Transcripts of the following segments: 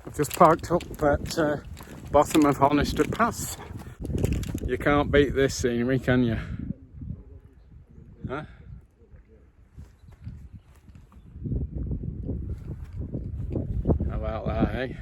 I've just parked up at bottom of Haystacks Pass. You can't beat this scenery, can you? Huh? How about that, eh?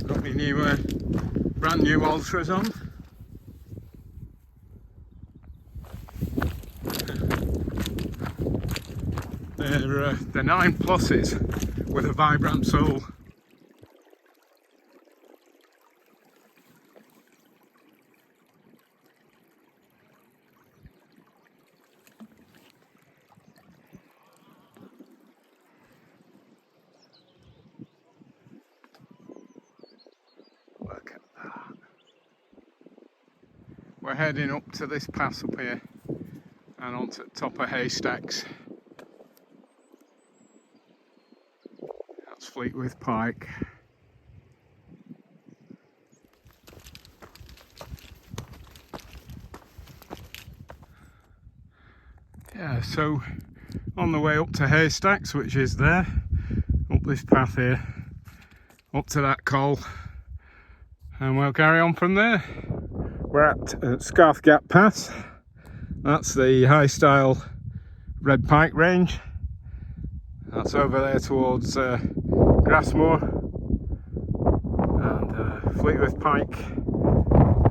Got my new, brand new Ultras on. They're 9 pluses with a vibrant soul. Look at that. We're heading up to this pass up here and onto the top of Haystacks. That's Fleetwood Pike. Yeah, so on the way up to Haystacks, which is there, up this path here, up to that coal, and we'll carry on from there. We're at Scarf Gap Pass. That's the high style red pike range. That's over there towards Grassmoor and Fleetwood Pike,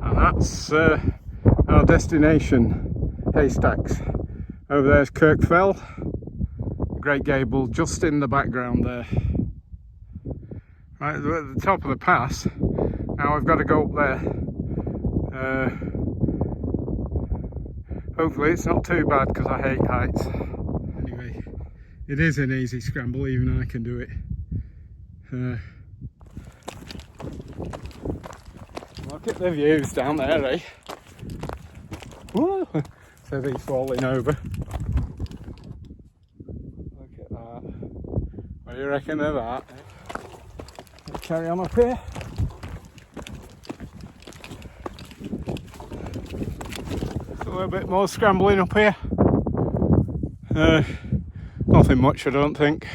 and that's our destination, Haystacks. Over there's Kirkfell, Great Gable just in the background there. Right, we're at the top of the pass. Now we've got to go up there. Hopefully it's not too bad because I hate heights. Anyway, it is an easy scramble, even I can do it. Look at the views down there, eh? Woo! So he's falling over. Look at that. What do you reckon of that? Let's carry on up here. A little bit more scrambling up here. Nothing much, I don't think.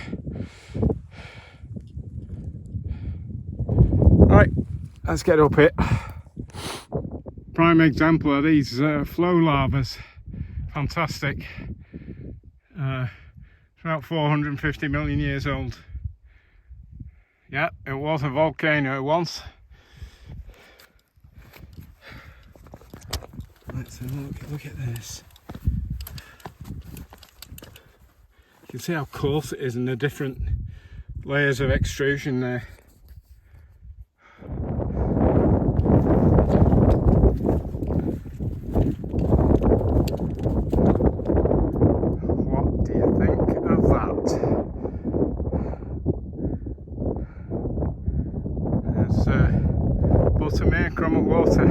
Right, let's get up here. Prime example of these flow lavas. Fantastic. It's about 450 million years old. Yeah, it was a volcano once. Let's have a look at this. You can see how coarse it is and the different layers of extrusion there. What do you think of that? There's Buttermere, Cromwell Water.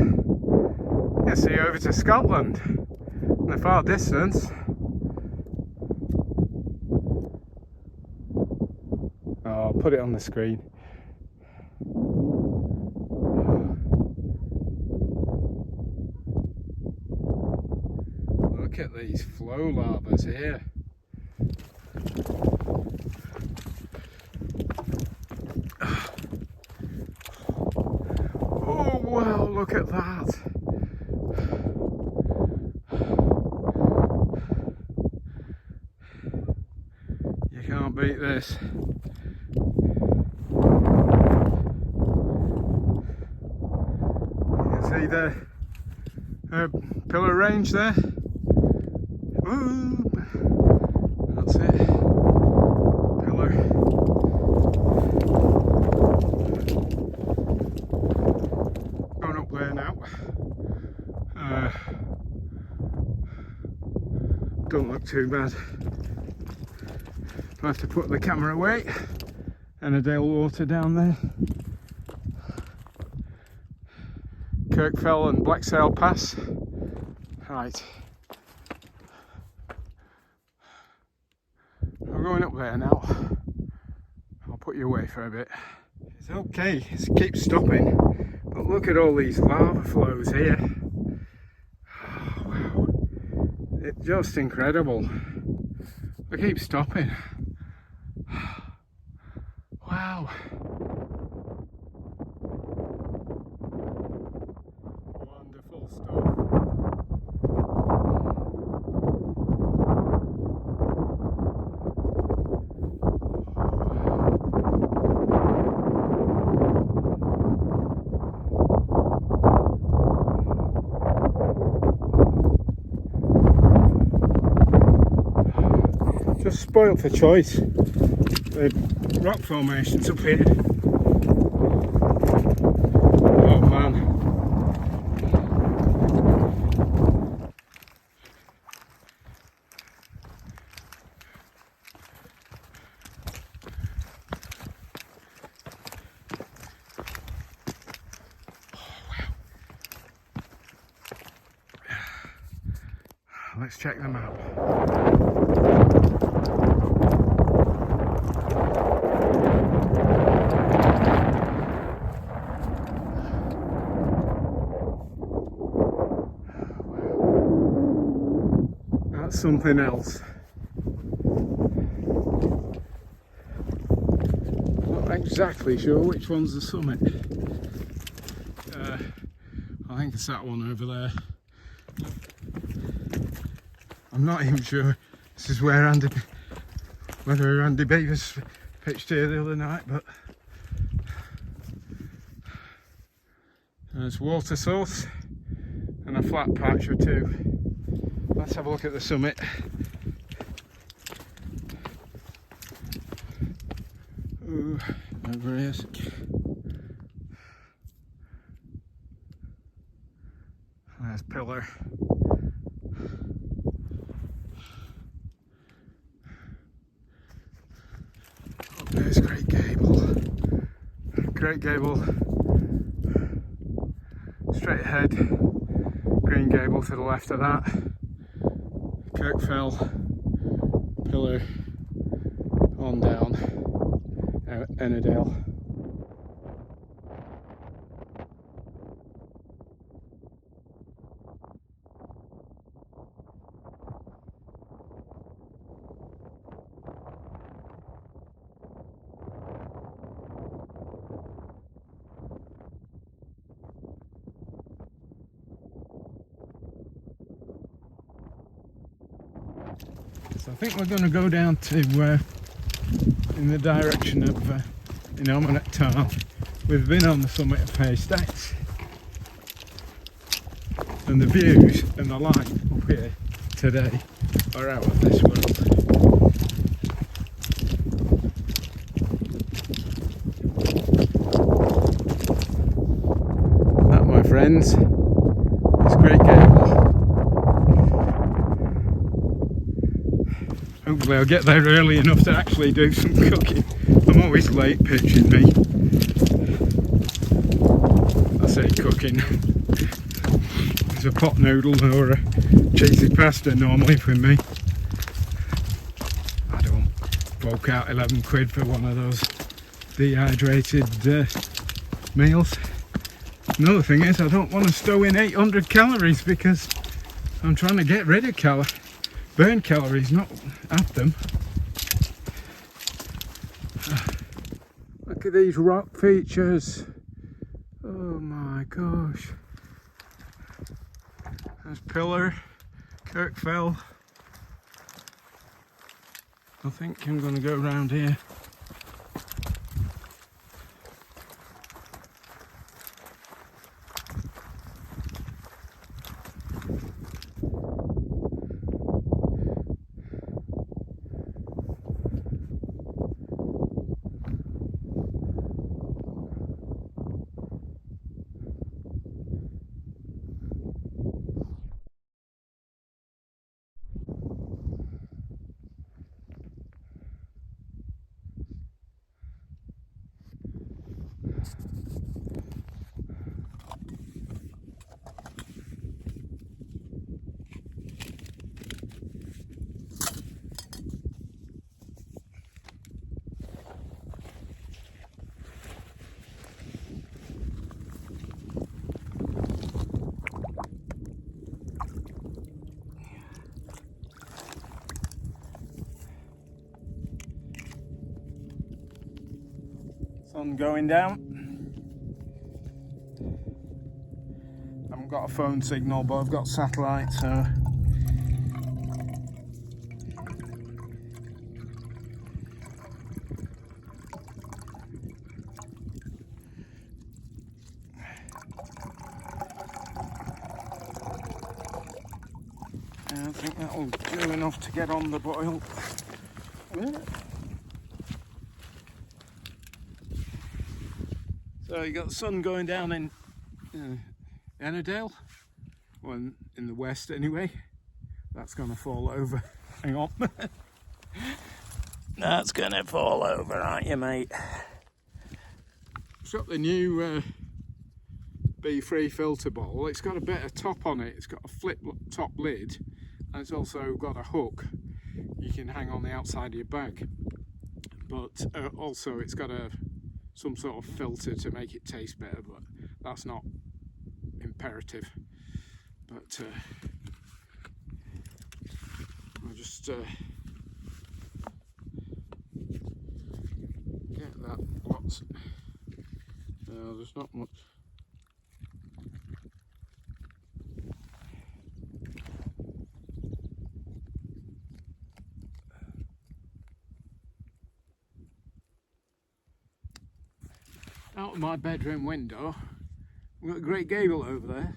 You see over to Scotland in the far distance. Oh, I'll put it on the screen. Look at these flow lavas here. Oh wow, look at that. You can't beat this. You can see the pillar range there. Ooh, that's it. Pillar. Going up there now. Don't look too bad. I have to put the camera away. And a Dale Water down there. Kirkfell and Blacksail Pass. Right. We're going up there now. I'll put you away for a bit. It's okay, it keeps stopping, but look at all these lava flows here. Oh, wow. It's just incredible. They keep stopping. Wow. Wonderful stuff. Just spoiled for choice. The rock formations up here. Oh man. Let's check the map. That's something else. Not exactly sure which one's the summit. I think it's that one over there. I'm not even sure this is where whether Andy Beavers pitched here the other night, but there's water source and a flat patch or two. Let's have a look at the summit. Ooh, over here. There's Pillar. Up there's Great Gable. Great Gable. Straight ahead. Green Gable to the left of that. Kirkfell. Pillar. On down. Ennerdale. So I think we're going to go down to in the direction of at Tarn. We've been on the summit of Haystacks, and the views and the light up here today are out of this world. That, my friends, is Great Gable. Hopefully I'll get there early enough to actually do some cooking. I'm always late pitching, me. I say cooking. There's a pot noodle or a cheesy pasta normally for me. I don't fork out 11 quid for one of those dehydrated meals. Another thing is I don't want to stow in 800 calories because I'm trying to get rid of burn calories, not add them. Look at these rock features. Oh my gosh. There's Pillar, Kirkfell. I think I'm going to go around here. Sun going down. I haven't got a phone signal, but I've got satellite, so I think that'll do enough to get on the boil. So you got the sun going down in Ennerdale, well, in the west anyway. That's gonna fall over. Hang on. That's gonna fall over, aren't you, mate? It's got the new B3 filter bowl. It's got a bit of top on it. It's got a flip top lid, and it's also got a hook you can hang on the outside of your bag. But also it's got some sort of filter to make it taste better, but that's not imperative. But I'll just get that lots. No, there's not much. Out of my bedroom window, we've got a great gable over there.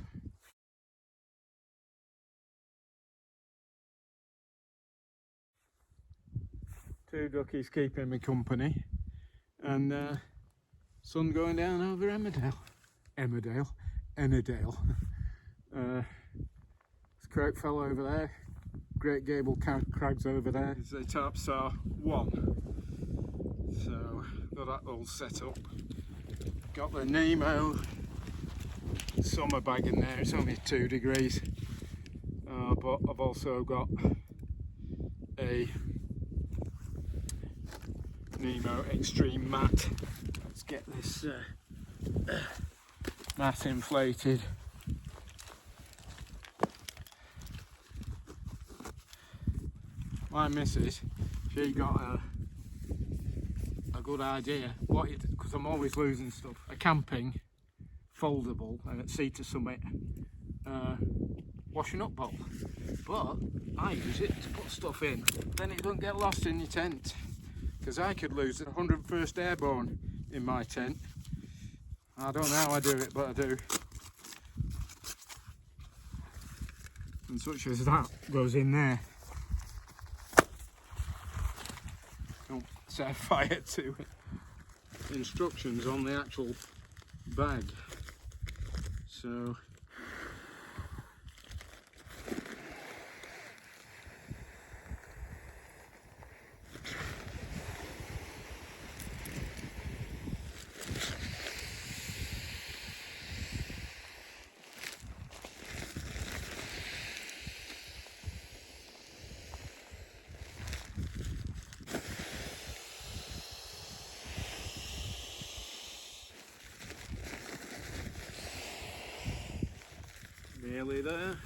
Two duckies keeping me company, and sun going down over Ennerdale. There's Croak fell over there, Great Gable Crags over there. It's a Tarpstar 1, so got that all set up. Got the Nemo summer bag in there. It's only 2 degrees, but I've also got a Nemo Extreme mat. Let's get this mat inflated. My missus, she got a good idea, because I'm always losing stuff. A camping foldable and at sea to summit washing up bowl, but I use it to put stuff in, then it don't get lost in your tent, because I could lose the 101st Airborne in my tent. I don't know how I do it, but I do. And such as that goes in there. Don't set fire to it. Instructions on the actual bag. So nearly there.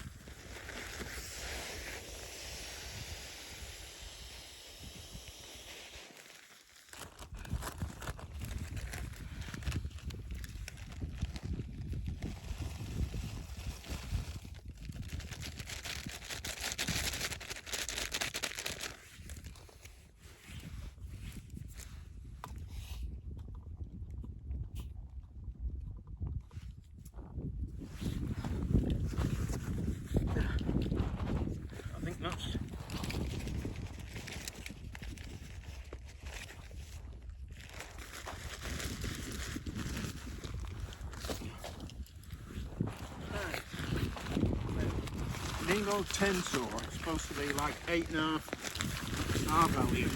Nemo Tensor, it's supposed to be like 8.5 R value.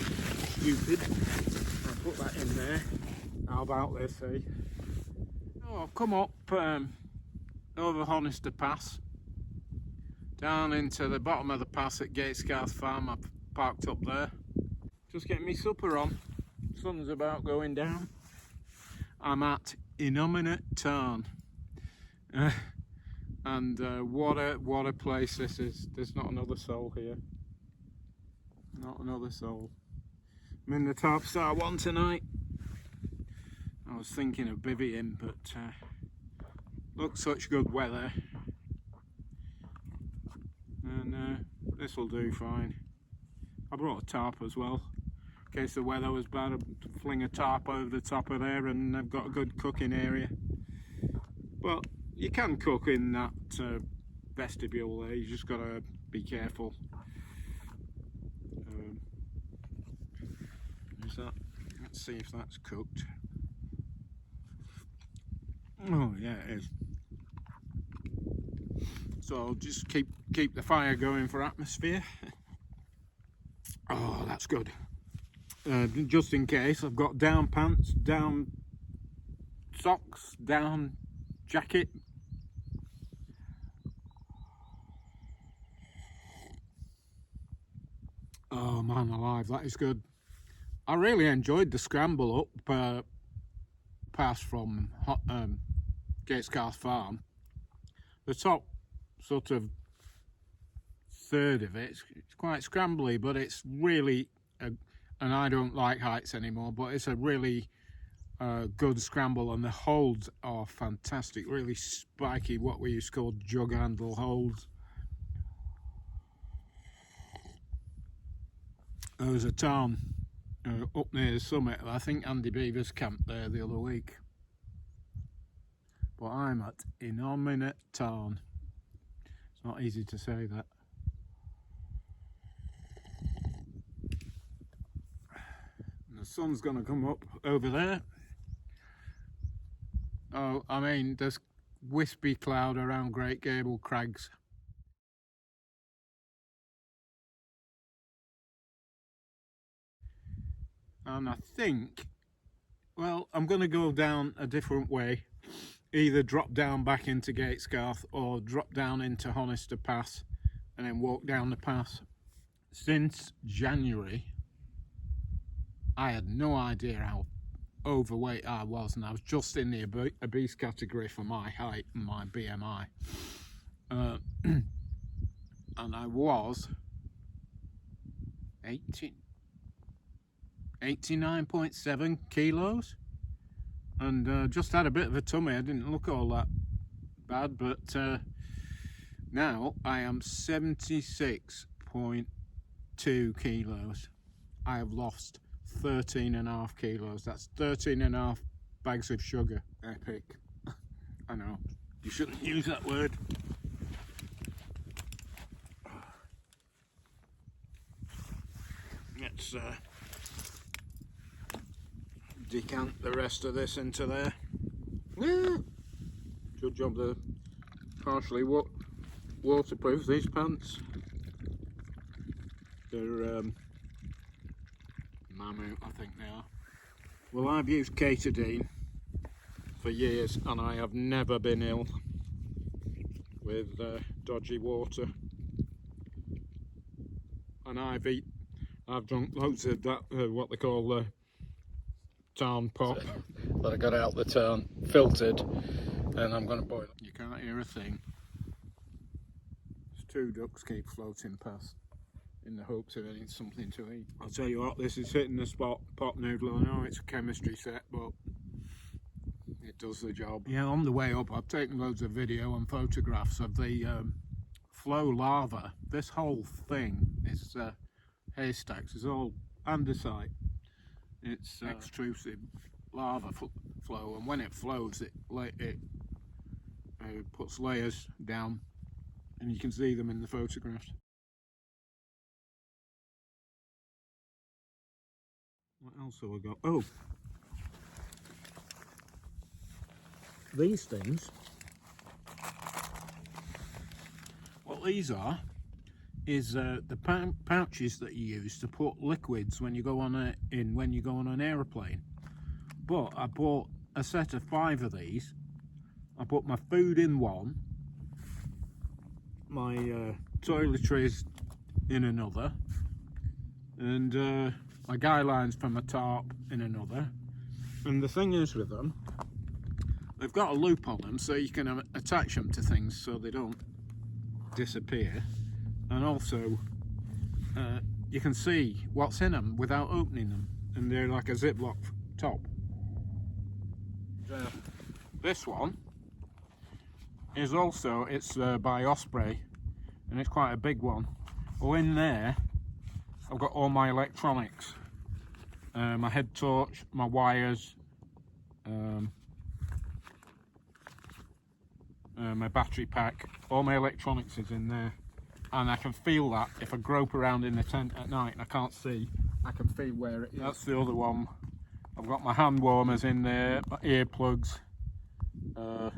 Stupid. I'll put that in there. How about this, eh? Oh, I've come up over Honister Pass, down into the bottom of the pass at Gatescarth Farm. I've parked up there. Just getting me supper on. Sun's about going down. I'm at innominate Tarn. And what a place this is. There's not another soul here. Not another soul. I'm in the Tarpstar 1 tonight. I was thinking of bivvying, but looks such good weather, and this will do fine. I brought a tarp as well, in case the weather was bad. I'd fling a tarp over the top of there, and I've got a good cooking area. But you can cook in that vestibule there, you just got to be careful. Is that? Let's see if that's cooked. Oh yeah, it is. So I'll just keep the fire going for atmosphere. Oh, that's good. Just in case, I've got down pants, down socks, down jacket. Oh man alive, that is good. I really enjoyed the scramble up pass from Haystacks farm. The top sort of third of it's quite scrambly, but it's really and I don't like heights anymore, but it's a really good scramble, and the holds are fantastic, really spiky, what we used to call jug handle holds. There was a tarn up near the summit. I think Andy Beaver's camped there the other week, but I'm at innominate tarn. It's not easy to say that. And the sun's gonna come up over there. Oh, I mean, there's wispy cloud around Great Gable Crags. And I think, well, I'm going to go down a different way. Either drop down back into Gatesgarth or drop down into Honister Pass and then walk down the pass. Since January, I had no idea how overweight I was, and I was just in the obese category for my height and my BMI. And I was 89.7 kilos, and just had a bit of a tummy. I didn't look all that bad, but now I am 76.2 kilos. I have lost 13.5 kilos. That's 13.5 bags of sugar. Epic. I know, you shouldn't use that word. Let's decant the rest of this into there. Good job they're partially waterproof, these pants. They're Mammoth, I think they are. Well, I've used Ketadine for years and I have never been ill with dodgy water. And I've drunk loads of that, what they call the tarn pop. But I got out the tarn, filtered, and I'm going to boil it. You can't hear a thing. There's two ducks keep floating past in the hopes of getting something to eat. I'll tell you what, this is hitting the spot. Pot noodle, I know it's a chemistry set, but it does the job. Yeah, on the way up, I've taken loads of video and photographs of the flow lava. This whole thing is Haystacks, is all andesite. It's extrusive lava flow, and when it flows, it puts layers down, and you can see them in the photographs. What else have I got? Oh, these things. What these are is the pouches that you use to put liquids when you go on an aeroplane. But I bought a set of 5 of these. I put my food in one, my toiletries in another, and my guy lines from a tarp in another. And the thing is with them, they've got a loop on them so you can attach them to things so they don't disappear, and also you can see what's in them without opening them, and they're like a Ziploc top. This one is also, it's by Osprey, and it's quite a big one. Well, in there I've got all my electronics, my head torch, my wires, my battery pack, all my electronics is in there, and I can feel that if I grope around in the tent at night and I can't see, I can feel where it is. That's the other one. I've got my hand warmers in there, my earplugs, I've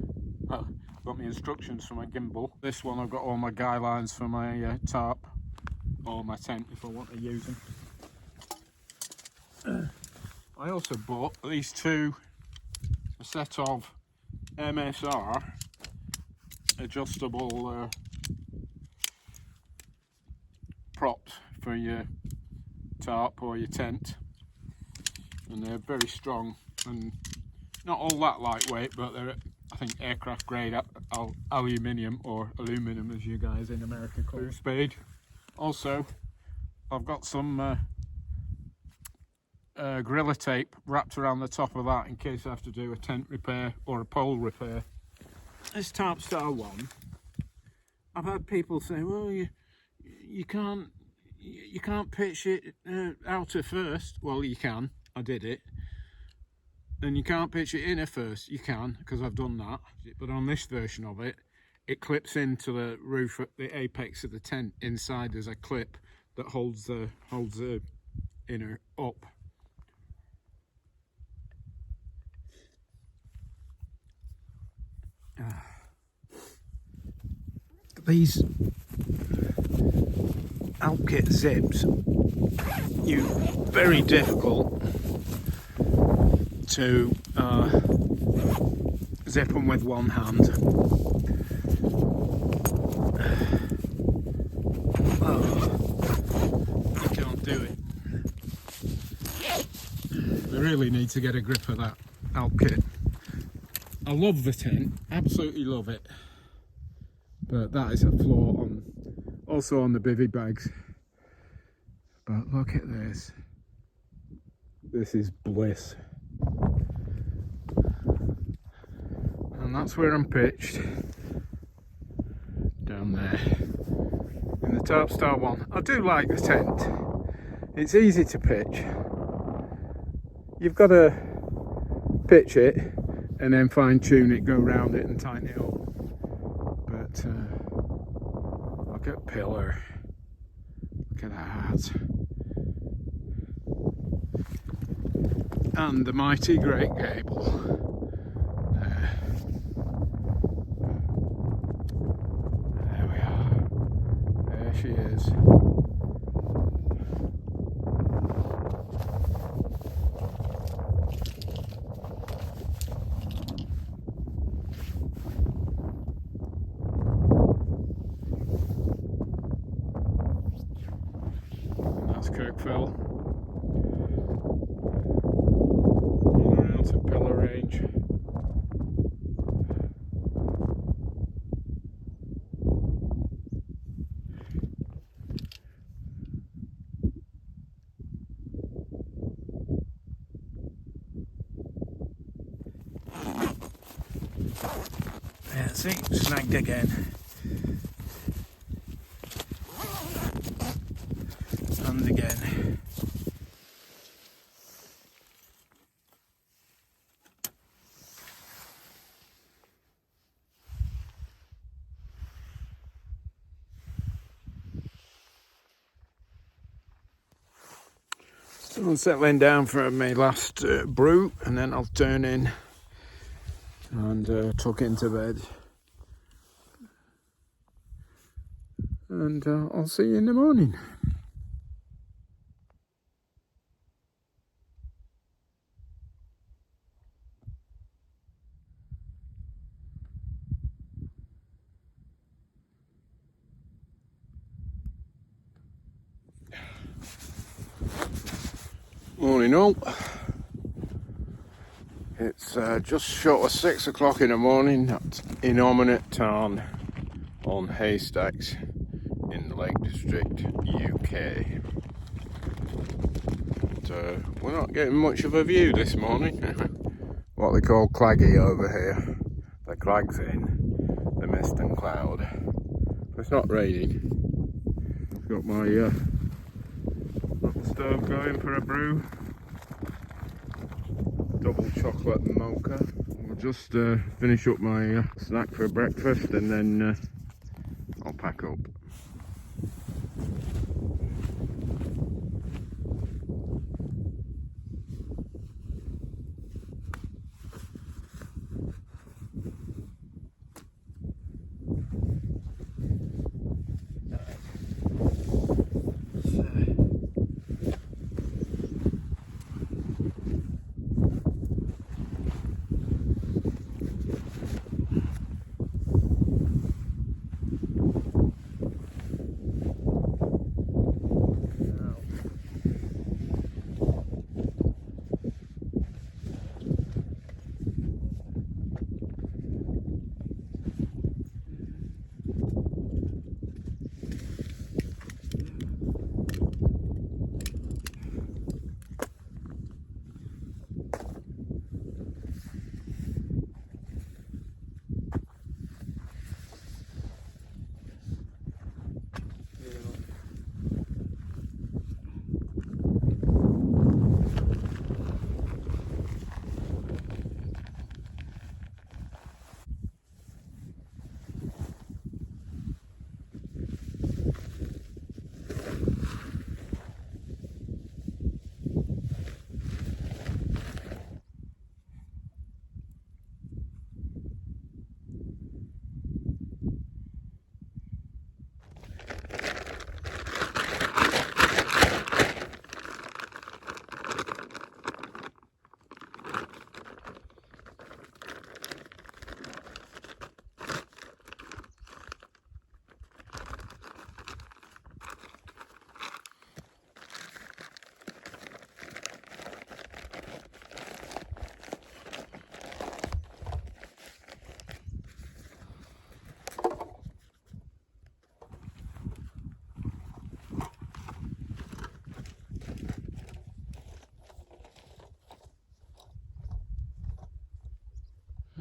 got my instructions for my gimbal. This one I've got all my guy lines for my tarp or my tent if I want to use them. I also bought these two, a set of MSR adjustable props for your tarp or your tent, and they're very strong and not all that lightweight, but they're, I think, aircraft grade aluminium, or aluminum as you guys in America call it. Spade. Also, I've got some Gorilla tape wrapped around the top of that in case I have to do a tent repair or a pole repair. This tarp style one, I've had people say, well, you can't pitch it outer first. Well, you can. I did it. And you can't pitch it inner first. You can, because I've done that. But on this version of it, it clips into the roof at the apex of the tent. Inside there's a clip that holds the inner up. These Alpkit zips, very difficult to zip them with one hand. You can't do it. You really need to get a grip of that Alpkit. I love the tent, absolutely love it, but that is a flaw on, also on the bivvy bags. But look at this. This is bliss. And that's where I'm pitched, down there in the Tarp Star one. I do like the tent. It's easy to pitch. You've got to pitch it and then fine tune it, go round it and tighten it up. But look at pillar. Look at that. And the mighty great gable. There we are. There she is. And that's Kirkfell. Around to Pillar Range. Yeah, see, snagged again. And again. So I'm settling down for my last brew, and then I'll turn in and tuck into bed. And I'll see you in the morning. Morning all. It's just short of 6 o'clock in the morning at Innominate Tarn on Haystacks in the Lake District, UK. And, we're not getting much of a view this morning. what they call claggy over here. The clag's in the mist and cloud. It's not raining. Got my little stove going for a brew. Double chocolate and mocha. I'll just finish up my snack for breakfast and then I'll pack up.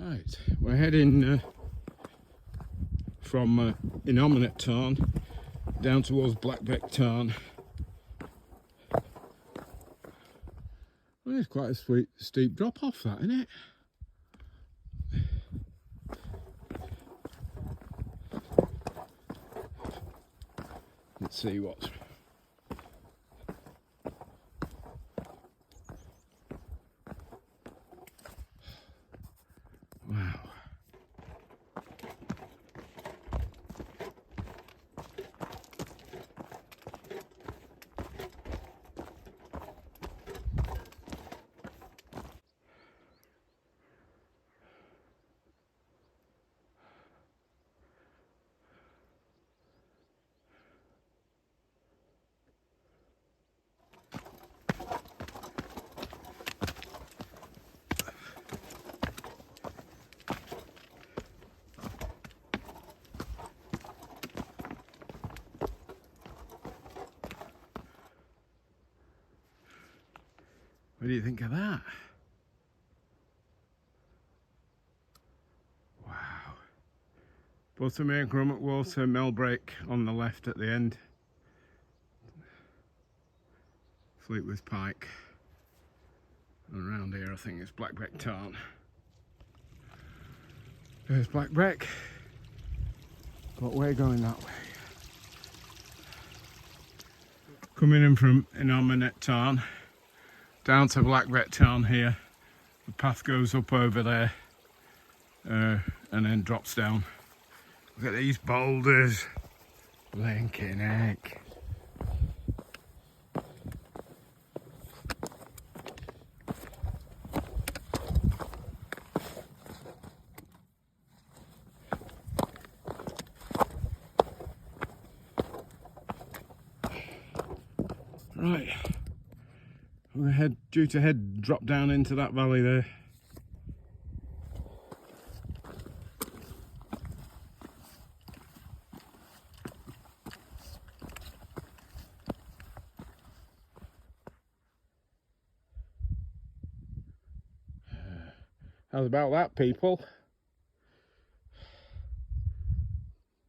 Right, we're heading from Innominate Tarn down towards Blackbeck Tarn. Well, it's quite a steep drop off, that, isn't it? Let's see what's... Wow. What do you think of that? Wow. Buttermere, Grummet Water, Millbreak on the left at the end. Fleetwood Pike. And around here I think it's Blackbeck Tarn. There's Blackbeck. But we're going that way. Coming in from Innominate Tarn down to Blackbeck Tarn here. The path goes up over there and then drops down. Look at these boulders. Blinking heck. Right, we're due to drop down into that valley there. How's about that, people?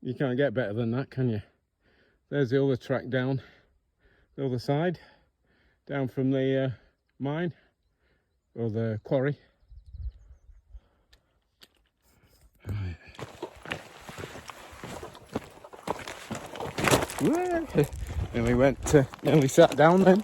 You can't get better than that, can you? There's the other track down the other side, down from the mine or the quarry. Right. Nearly sat down then.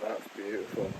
That's beautiful.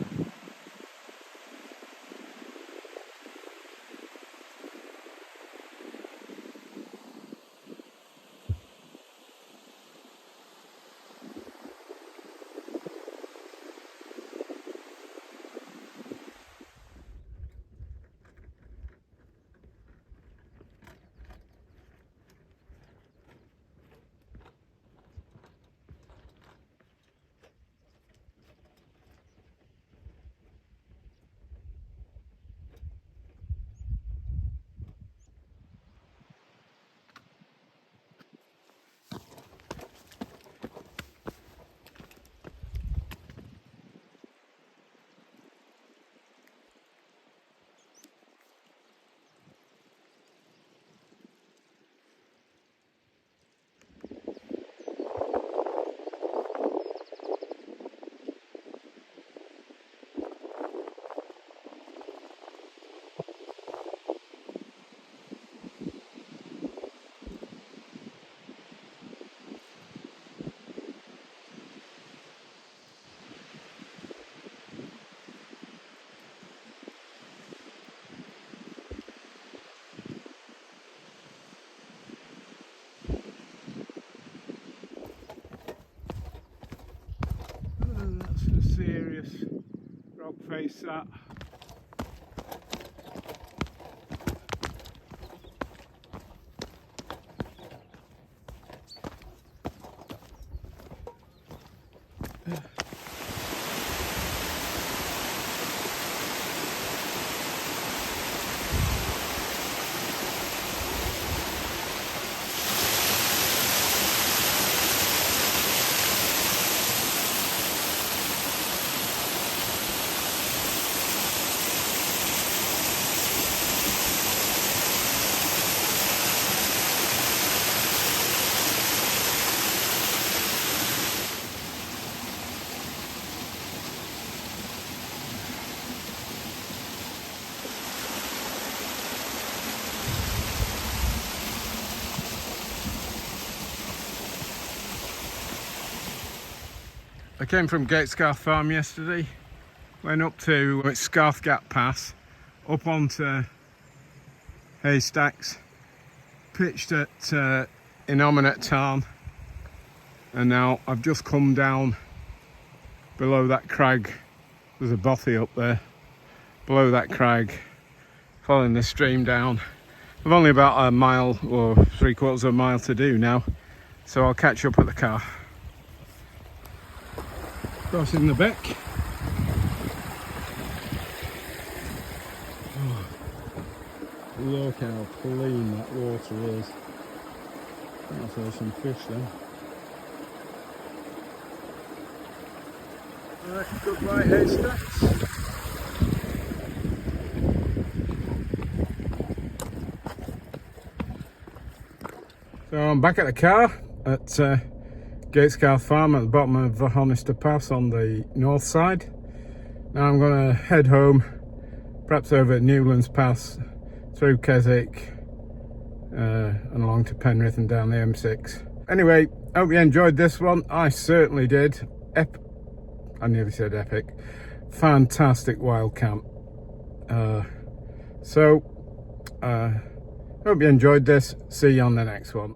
That's a serious rock face, that. I came from Gatesgarth Farm yesterday, went up to Scarth Gap Pass, up onto Haystacks, pitched at Innominate Tarn, and now I've just come down below that crag. There's a bothy up there, below that crag, following the stream down. I've only about a mile or 3/4 of a mile to do now, so I'll catch up at the car. Crossing the beck. Oh, look how clean that water is. That's all some fish then. Right, goodbye Haystacks. So I'm back at the car at Gatesgarth Farm at the bottom of Honister Pass on the north side. Now I'm going to head home, perhaps over at Newlands Pass, through Keswick and along to Penrith and down the M6. Anyway, hope you enjoyed this one. I certainly did. I nearly said epic. Fantastic wild camp. Hope you enjoyed this. See you on the next one.